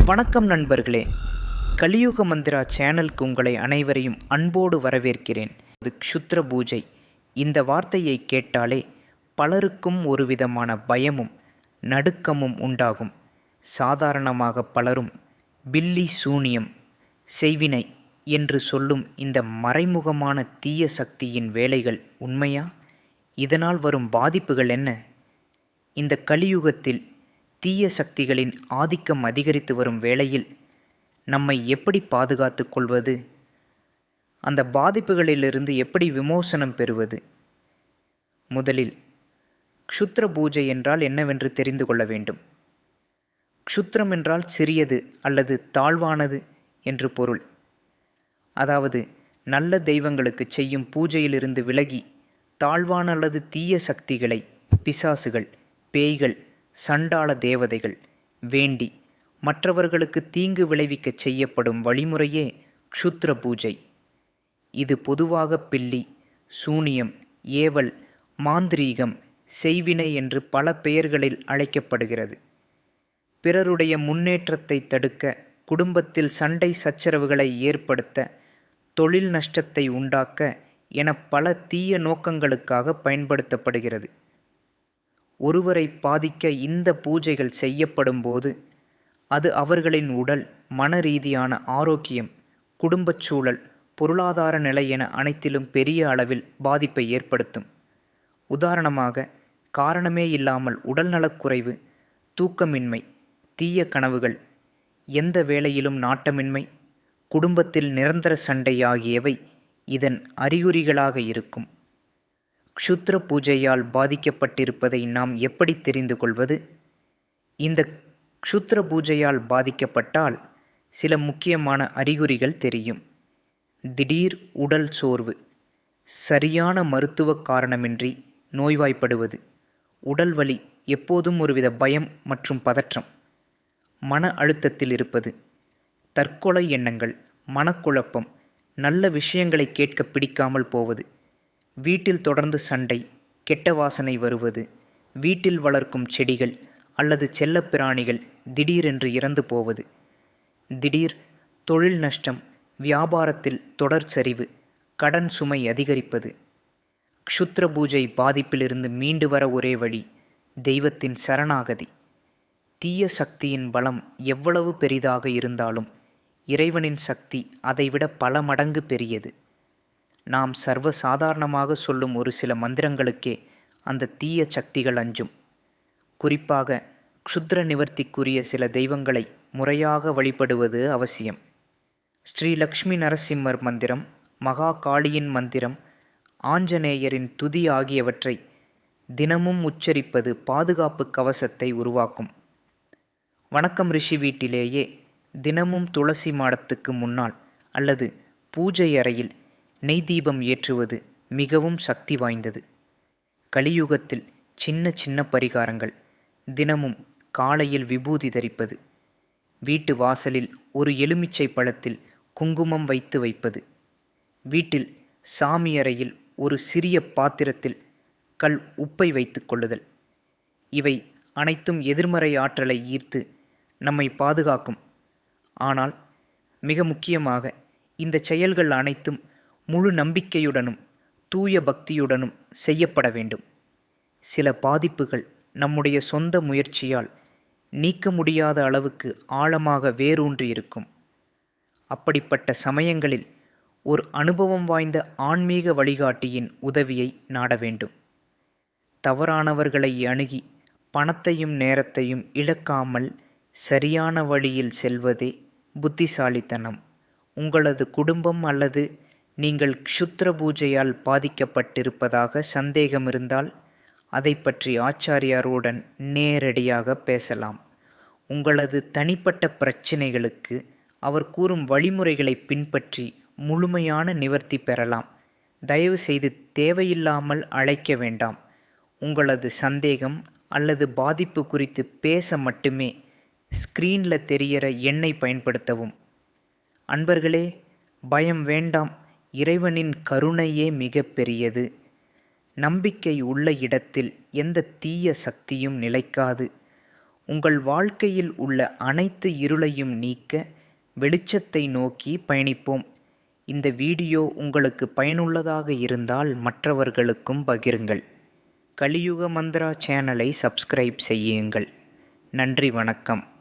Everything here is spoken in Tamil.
வணக்கம் நண்பர்களே. கலியுக மந்திரா சேனலுக்கு உங்களை அனைவரையும் அன்போடு வரவேற்கிறேன். இது க்ஷுத்ர பூஜை. இந்த வார்த்தையை கேட்டாலே பலருக்கும் ஒரு விதமான பயமும் நடுக்கமும் உண்டாகும். சாதாரணமாக பலரும் பில்லி சூனியம், செய்வினை என்று சொல்லும் இந்த மறைமுகமான தீய சக்தியின் வேலைகள் உண்மையா? இதனால் வரும் பாதிப்புகள் என்ன? இந்த கலியுகத்தில் தீய சக்திகளின் ஆதிக்கம் அதிகரித்து வரும் வேளையில் நம்மை எப்படி பாதுகாத்து கொள்வது? அந்த பாதிப்புகளிலிருந்து எப்படி விமோசனம் பெறுவது? முதலில் க்ஷுத்ர பூஜை என்றால் என்னவென்று தெரிந்து கொள்ள வேண்டும். க்ஷுத்ரம் என்றால் சிறியது அல்லது தாழ்வானது என்று பொருள். அதாவது நல்ல தெய்வங்களுக்கு செய்யும் பூஜையிலிருந்து விலகி தாழ்வான அல்லது தீய சக்திகளை, பிசாசுகள், பேய்கள், சண்டாள தேவதைகள் வேண்டி மற்றவர்களுக்கு தீங்கு விளைவிக்க செய்யப்படும் வழிமுறையே க்ஷுத்ர பூஜை. இது பொதுவாக பில்லி, சூனியம், ஏவல், மாந்திரீகம், செய்வினை என்று பல பெயர்களில் அழைக்கப்படுகிறது. பிறருடைய முன்னேற்றத்தை தடுக்க, குடும்பத்தில் சண்டை சச்சரவுகளை ஏற்படுத்த, தொழில் நஷ்டத்தை உண்டாக்க என பல தீய நோக்கங்களுக்காக பயன்படுத்தப்படுகிறது. ஒருவரை பாதிக்க இந்த பூஜைகள் செய்யப்படும் போது அது அவர்களின் உடல், மன ரீதியான ஆரோக்கியம், குடும்பச் சூழல், பொருளாதார நிலை என அனைத்திலும் பெரிய அளவில் பாதிப்பை ஏற்படுத்தும். உதாரணமாக, காரணமே இல்லாமல் உடல்நலக்குறைவு, தூக்கமின்மை, தீய கனவுகள், எந்த வேளையிலும் நாட்டமின்மை, குடும்பத்தில் நிரந்தர சண்டை ஆகியவை இதன் அறிகுறிகளாக இருக்கும். க்ஷுத்ர பூஜையால் பாதிக்கப்பட்டிருப்பதை நாம் எப்படி தெரிந்து கொள்வது? இந்த க்ஷுத்ர பூஜையால் பாதிக்கப்பட்டால் சில முக்கியமான அறிகுறிகள் தெரியும். திடீர் உடல் சோர்வு, சரியான மருத்துவ காரணமின்றி நோய்வாய்ப்படுவது, உடல் வலி, எப்போதும் ஒருவித பயம் மற்றும் பதற்றம், மன அழுத்தத்தில் இருப்பது, தற்கொலை எண்ணங்கள், மனக்குழப்பம், நல்ல விஷயங்களை கேட்க பிடிக்காமல் போவது, வீட்டில் தொடர்ந்து சண்டை, கெட்ட வாசனை வருவது, வீட்டில் வளர்க்கும் செடிகள் அல்லது செல்லப்பிராணிகள் திடீரென்று இறந்து போவது, திடீர் தொழில் நஷ்டம், வியாபாரத்தில் தொடர் சரிவு, கடன் சுமை அதிகரிப்பது. க்ஷுத்ர பூஜை பாதிப்பிலிருந்து மீண்டு வர ஒரே வழி தெய்வத்தின் சரணாகதி. தீய சக்தியின் பலம் எவ்வளவு பெரிதாக இருந்தாலும் இறைவனின் சக்தி அதைவிட பல மடங்கு பெரியது. நாம் சர்வ சாதாரணமாக சொல்லும் ஒரு சில மந்திரங்களுக்கே அந்த தீய சக்திகள் அஞ்சும். குறிப்பாக க்ஷுத்ர நிவர்த்திக்குரிய சில தெய்வங்களை முறையாக வழிபடுவது அவசியம். ஸ்ரீ லக்ஷ்மி நரசிம்மர் மந்திரம், மகா காளியின் மந்திரம், ஆஞ்சநேயரின் துதி ஆகியவற்றை தினமும் உச்சரிப்பது பாதுகாப்பு கவசத்தை உருவாக்கும். வணக்கம் ரிஷி வீட்டிலேயே தினமும் துளசி மாடத்துக்கு முன்னால் அல்லது பூஜை அறையில் நெய் தீபம் ஏற்றுவது மிகவும் சக்தி வாய்ந்தது. கலியுகத்தில் சின்ன சின்ன பரிகாரங்கள்: தினமும் காலையில் விபூதி தரிப்பது, வீட்டு வாசலில் ஒரு எலுமிச்சை பழத்தில் குங்குமம் வைத்து வைப்பது, வீட்டில் சாமி அறையில் ஒரு சிறிய பாத்திரத்தில் கல் உப்பை வைத்துக் கொள்ளுதல். இவை அனைத்தும் எதிர்மறை ஆற்றலை ஈர்த்து நம்மை பாதுகாக்கும். ஆனால் மிக முக்கியமாக இந்த செயல்கள் அனைத்தும் முழு நம்பிக்கையுடனும் தூய பக்தியுடனும் செய்யப்பட வேண்டும். சில பாதிப்புகள் நம்முடைய சொந்த முயற்சியால் நீக்க முடியாத அளவுக்கு ஆழமாக வேரூன்றி இருக்கும். அப்படிப்பட்ட சமயங்களில் ஒரு அனுபவம் வாய்ந்த ஆன்மீக வழிகாட்டியின் உதவியை நாட வேண்டும். தவறானவர்களை அணுகி பணத்தையும் நேரத்தையும் இழக்காமல் சரியான வழியில் செல்வதே புத்திசாலித்தனம். உங்களது குடும்பம் அல்லது நீங்கள் க்ஷுத்ர பூஜையால் பாதிக்கப்பட்டிருப்பதாக சந்தேகம் இருந்தால் அதை பற்றி ஆச்சாரியாருடன் நேரடியாக பேசலாம். உங்களது தனிப்பட்ட பிரச்சினைகளுக்கு அவர் கூறும் வழிமுறைகளை பின்பற்றி முழுமையான நிவர்த்தி பெறலாம். தயவு செய்து தேவையில்லாமல் அழைக்க வேண்டாம். உங்களது சந்தேகம் அல்லது பாதிப்பு குறித்து பேச மட்டுமே ஸ்க்ரீனில் தெரிகிற எண்ணை பயன்படுத்தவும். அன்பர்களே, பயம் வேண்டாம். இறைவனின் கருணையே மிக பெரியது. நம்பிக்கை உள்ள இடத்தில் எந்த தீய சக்தியும் நிலைக்காது. உங்கள் வாழ்க்கையில் உள்ள அனைத்து இருளையும் நீக்க வெளிச்சத்தை நோக்கி பயணிப்போம். இந்த வீடியோ உங்களுக்கு பயனுள்ளதாக இருந்தால் மற்றவர்களுக்கும் பகிருங்கள். கலியுக மந்த்ரா சேனலை சப்ஸ்கிரைப் செய்யுங்கள். நன்றி, வணக்கம்.